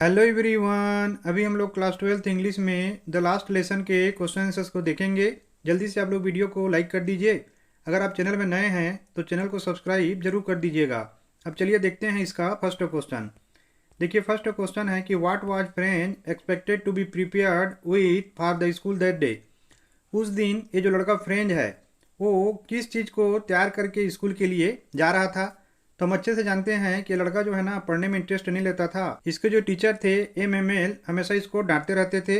Hello everyone, अभी हम लोग क्लास 12th इंग्लिश में द लास्ट लेसन के क्वेश्चन आंसर्स को देखेंगे। जल्दी से आप लोग वीडियो को लाइक कर दीजिए। अगर आप चैनल में नए हैं तो चैनल को सब्सक्राइब जरूर कर दीजिएगा। अब चलिए देखते हैं इसका फर्स्ट क्वेश्चन। देखिए फर्स्ट क्वेश्चन है कि what was French expected to be prepared with for the school that day. उस दिन ये जो लड़का फ्रेंच है वो किस चीज़ को तैयार करके स्कूल के लिए जा रहा था। तो हम अच्छे से जानते हैं कि लड़का जो है ना पढ़ने में इंटरेस्ट नहीं लेता था। इसके जो टीचर थे MML हमेशा इसको डांटते रहते थे।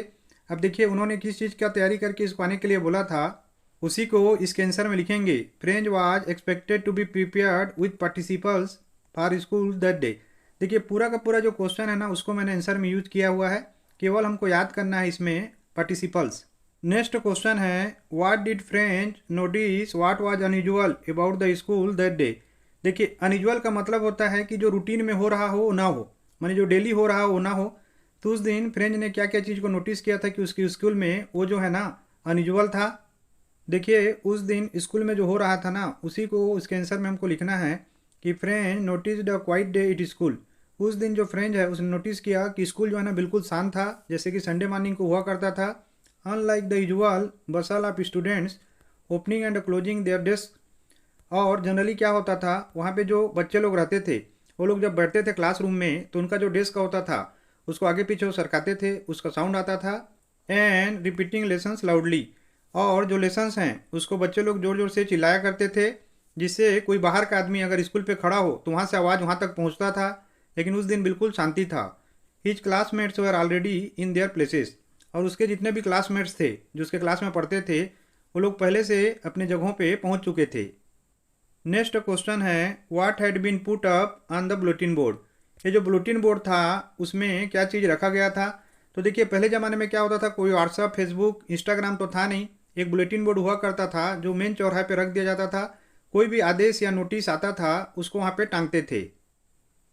अब देखिए उन्होंने किस चीज़ का तैयारी करके इसको आने के लिए बोला था, उसी को इसके आंसर में लिखेंगे। French was expected to be prepared with participles for school that day. देखिए पूरा का पूरा जो क्वेश्चन है ना उसको मैंने आंसर में यूज किया हुआ है, केवल हमको याद करना है इसमें पार्टिसिपल्स। नेक्स्ट क्वेश्चन है what did French notice what was unusual about the school that day. देखिए अनयूजुअल का मतलब होता है कि जो रूटीन में हो रहा हो ना हो, माने जो डेली हो रहा हो ना हो। तो उस दिन फ्रेंच ने क्या क्या चीज़ को नोटिस किया था कि उसकी स्कूल में वो जो है ना अनयूजुअल था। देखिए उस दिन स्कूल में जो हो रहा था ना उसी को उसके आंसर में हमको लिखना है कि French notice the quite day it school. उस दिन जो फ्रेंच है उसने नोटिस किया कि स्कूल जो है ना बिल्कुल शांत था, जैसे कि संडे मॉर्निंग को हुआ करता था। Unlike the usual bustle of students opening and closing their desk. और जनरली क्या होता था वहाँ पे जो बच्चे लोग रहते थे वो लोग जब बैठते थे क्लासरूम में तो उनका जो डेस्क होता था उसको आगे पीछे वो सरकाते थे, उसका साउंड आता था। And repeating lessons loudly. और जो लेसन्स हैं उसको बच्चे लोग ज़ोर ज़ोर से चिल्लाया करते थे, जिससे कोई बाहर का आदमी अगर स्कूल पे खड़ा हो तो वहाँ से आवाज़ वहाँ तक पहुँचता था। लेकिन उस दिन बिल्कुल शांति था। His classmates were already in their places. और उसके जितने भी क्लासमेट्स थे जो उसके क्लास में पढ़ते थे वो लोग पहले से अपने जगहों पे पहुंच चुके थे। नेक्स्ट क्वेश्चन है what had been put up on the bulletin board. ये जो बुलेटिन बोर्ड था उसमें क्या चीज़ रखा गया था। तो देखिए पहले ज़माने में क्या होता था, कोई व्हाट्सअप फेसबुक इंस्टाग्राम तो था नहीं। एक बुलेटिन बोर्ड हुआ करता था जो मेन चौराहे पे रख दिया जाता था। कोई भी आदेश या नोटिस आता था उसको वहाँ पे टांगते थे।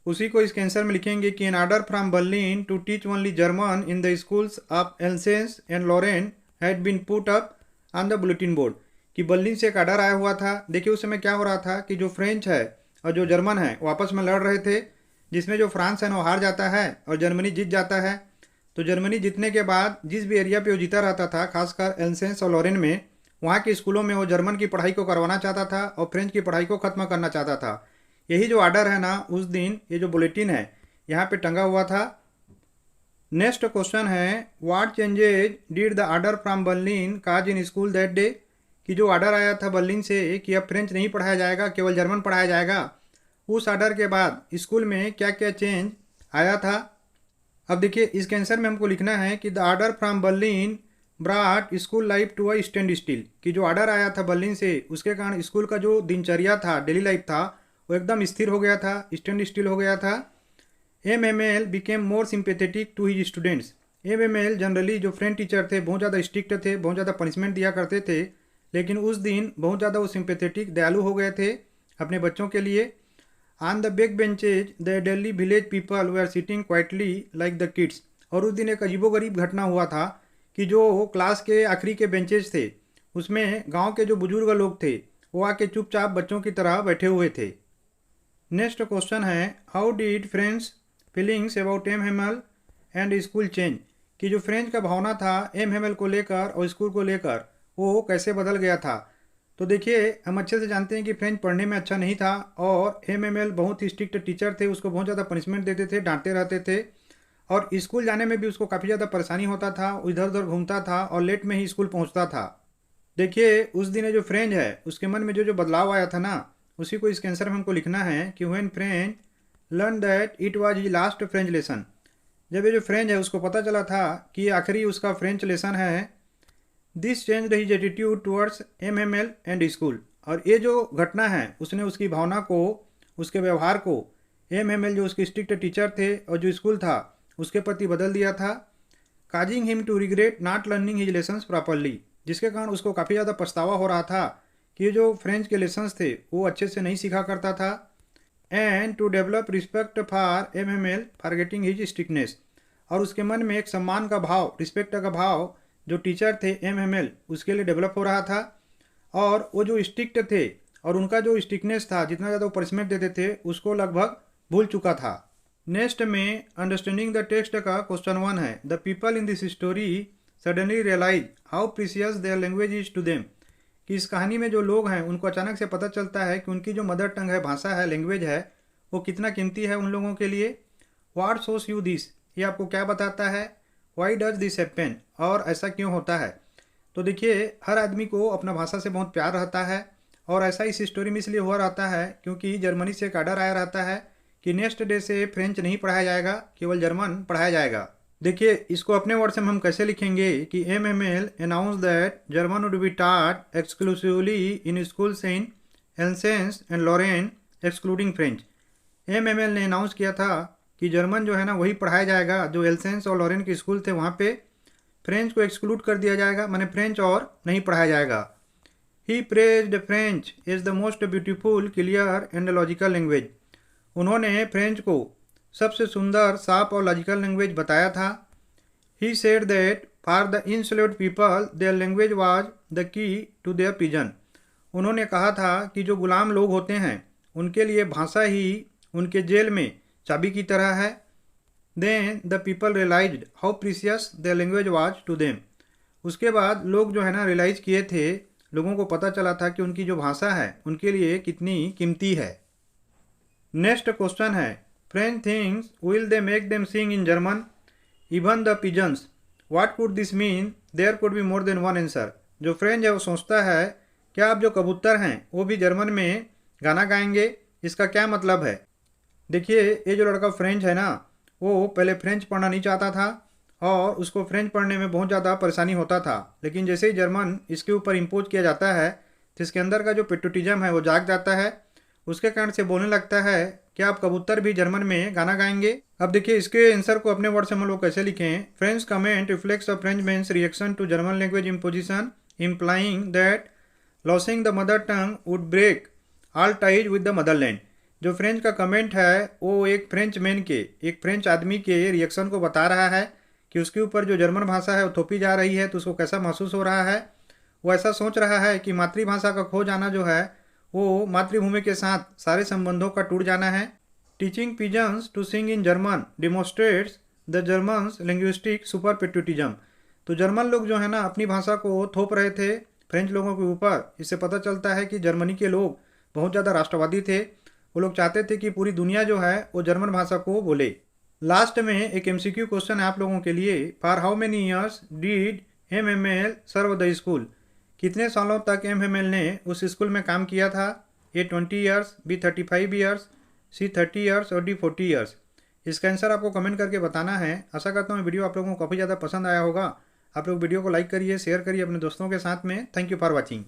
उसी को इसके आंसर में लिखेंगे कि an order from Berlin to teach only German in the schools of Alsace and Lorraine had been put up on the bulletin board. कि बर्लिन से एक ऑर्डर आया हुआ था। देखिए उस समय क्या हो रहा था कि जो फ्रेंच है और जो जर्मन है वो आपस में लड़ रहे थे, जिसमें जो फ्रांस है ना वो हार जाता है और जर्मनी जीत जाता है। तो जर्मनी जीतने के बाद जिस भी एरिया पे वो जीता रहता था, खासकर एल्सेंस और लॉरेन में, वहाँ के स्कूलों में वो जर्मन की पढ़ाई को करवाना चाहता था और फ्रेंच की पढ़ाई को ख़त्म करना चाहता था। यही जो ऑर्डर है ना उस दिन ये जो बुलेटिन है यहाँ पे टंगा हुआ था। नेक्स्ट क्वेश्चन है what changes did the order from Berlin cause in school that day. कि जो ऑर्डर आया था बर्लिन से कि अब फ्रेंच नहीं पढ़ाया जाएगा, केवल जर्मन पढ़ाया जाएगा, उस ऑर्डर के बाद स्कूल में क्या क्या चेंज आया था। अब देखिए इसके आंसर में हमको लिखना है कि the order from Berlin brought school life to a standstill. कि जो ऑर्डर आया था बर्लिन से उसके कारण स्कूल का जो दिनचर्या था, डेली लाइफ था, वो एकदम स्थिर हो गया था, स्टैंड स्टिल हो गया था। MML became more sympathetic to his students. MML generally जो फ्रेंच टीचर थे बहुत ज़्यादा स्ट्रिक्ट थे, बहुत ज़्यादा पनिशमेंट दिया करते थे, लेकिन उस दिन बहुत ज़्यादा वो सिंपेथेटिक दयालु हो गए थे अपने बच्चों के लिए। On the back benches the daily village people वे are sitting quietly like the kids. और उस दिन एक अजीबोगरीब घटना हुआ था कि जो क्लास के आखिरी के बेंचेज थे उसमें गांव के जो बुजुर्ग लोग थे वो आके चुपचाप बच्चों की तरह बैठे हुए थे। नेक्स्ट क्वेश्चन है how did friends feelings about MML and school change. कि जो फ्रेंच का भावना था MML को लेकर और स्कूल को लेकर वो कैसे बदल गया था। तो देखिए हम अच्छे से जानते हैं कि फ्रेंच पढ़ने में अच्छा नहीं था और MML बहुत ही स्ट्रिक्ट टीचर थे, उसको बहुत ज़्यादा पनिशमेंट देते थे, डांटते रहते थे। और स्कूल जाने में भी उसको काफ़ी ज़्यादा परेशानी होता था, इधर उधर घूमता था और लेट में ही स्कूल पहुंचता था। देखिए उस दिन जो फ्रेंच है उसके मन में जो जो बदलाव आया था ना उसी को इसके आंसर में हमको लिखना है कि when French learn that it was his last French lesson. जब ये जो फ्रेंच है उसको पता चला था कि ये आखिरी उसका फ्रेंच लेसन है, this change his attitude towards MML and school. और ये जो घटना है उसने उसकी भावना को, उसके व्यवहार को MML जो उसके स्ट्रिक्ट टीचर थे और जो स्कूल था उसके प्रति बदल दिया था। Causing him to regret not learning his lessons properly. जिसके कारण उसको काफ़ी ज़्यादा पछतावा हो रहा था कि ये जो फ्रेंच के लेसन्स थे वो अच्छे से नहीं सीखा करता था। And to develop respect for MML forgetting his strictness. और उसके मन में एक सम्मान का भाव, रिस्पेक्ट का भाव जो टीचर थे MML उसके लिए डेवलप हो रहा था। और वो जो स्ट्रिक्ट थे और उनका जो स्ट्रिक्टनेस था, जितना ज़्यादा वो पनिशमेंट देते थे, उसको लगभग भूल चुका था। नेक्स्ट में अंडरस्टैंडिंग द टेक्स्ट का क्वेश्चन 1 है, the people in this story suddenly realize how precious their language is to them. कि इस कहानी में जो लोग हैं उनको अचानक से पता चलता है कि उनकी जो मदर टंग है, भाषा है, लैंग्वेज है, वो कितना कीमती है उन लोगों के लिए। व्हाट शोस यू दिस, ये आपको क्या बताता है। वाई डज दिस हैपन, और ऐसा क्यों होता है। तो देखिए, हर आदमी को अपना भाषा से बहुत प्यार रहता है, और ऐसा इस स्टोरी में इसलिए हुआ रहता है क्योंकि जर्मनी से एक आर्डर आया रहता है कि नेक्स्ट डे से फ्रेंच नहीं पढ़ाया जाएगा, केवल जर्मन पढ़ाया जाएगा। देखिए, इसको अपने वर्ड से हम कैसे लिखेंगे कि MML announce that German would be taught exclusively in schools in Alsace and Lorraine excluding French. MML ने अनाउंस किया था कि जर्मन जो है ना वही पढ़ाया जाएगा जो एल्सेंस और लॉरेन के स्कूल थे, वहाँ पे फ्रेंच को एक्सक्लूड कर दिया जाएगा, माने फ्रेंच और नहीं पढ़ाया जाएगा। He praised French is the most beautiful, clear and logical language. उन्होंने फ्रेंच को सबसे सुंदर, साफ और लॉजिकल लैंग्वेज बताया था। He said that for the enslaved people their language was the key to their prison. उन्होंने कहा था कि जो गुलाम लोग होते हैं उनके लिए भाषा ही उनके जेल में चाबी की तरह है। Then the people realized how precious their language was to them. उसके बाद लोग जो है ना रियलाइज़ किए थे, लोगों को पता चला था कि उनकी जो भाषा है उनके लिए कितनी कीमती है। नेक्स्ट क्वेश्चन है, French things will they make them sing in German even the pigeons, what could this mean, there could be more than one answer. जो फ्रेंच है वो सोचता है क्या आप जो कबूतर हैं वो भी जर्मन में गाना गाएंगे, इसका क्या मतलब है। देखिए, ये जो लड़का फ्रेंच है ना, वो पहले फ्रेंच पढ़ना नहीं चाहता था और उसको फ्रेंच पढ़ने में बहुत ज़्यादा परेशानी होता था, लेकिन जैसे ही जर्मन इसके ऊपर इम्पोज किया जाता है तो इसके अंदर का जो पेट्रोटिज्म है वो जाग जाता है। उसके कारण से बोलने लगता है कि आप कबूतर भी जर्मन में गाना गाएंगे। अब देखिए, इसके आंसर को अपने वर्ड से हम लोग कैसे लिखें। French comment reflects a Frenchman's reaction to German language imposition implying that losing the mother tongue would break all ties with the motherland. जो फ्रेंच का कमेंट है वो एक फ्रेंच मैन के, एक फ्रेंच आदमी के रिएक्शन को बता रहा है कि उसके ऊपर जो जर्मन भाषा है वो थोपी जा रही है, तो उसको कैसा महसूस हो रहा है। वो ऐसा सोच रहा है कि मातृभाषा का खो जाना जो है वो मातृभूमि के साथ सारे संबंधों का टूट जाना है। Teaching pigeons to sing in German demonstrates the Germans linguistic super patriotism. तो जर्मन लोग जो है ना अपनी भाषा को थोप रहे थे फ्रेंच लोगों के ऊपर। इससे पता चलता है कि जर्मनी के लोग बहुत ज़्यादा राष्ट्रवादी थे। वो लोग चाहते थे कि पूरी दुनिया जो है वो जर्मन भाषा को बोले। लास्ट में एक MCQ क्वेश्चन है आप लोगों के लिए, for how many years did MML serve the school. कितने सालों तक MML ने उस स्कूल में काम किया था। A 20 years, B 35 years, C 30 years और D 40 ईयर्स। इसका आंसर आपको कमेंट करके बताना है। आशा करता हूँ वीडियो आप लोगों को काफ़ी ज़्यादा पसंद आया होगा। आप लोग वीडियो को लाइक करिए, शेयर करिए अपने दोस्तों के साथ में। Thank you for watching.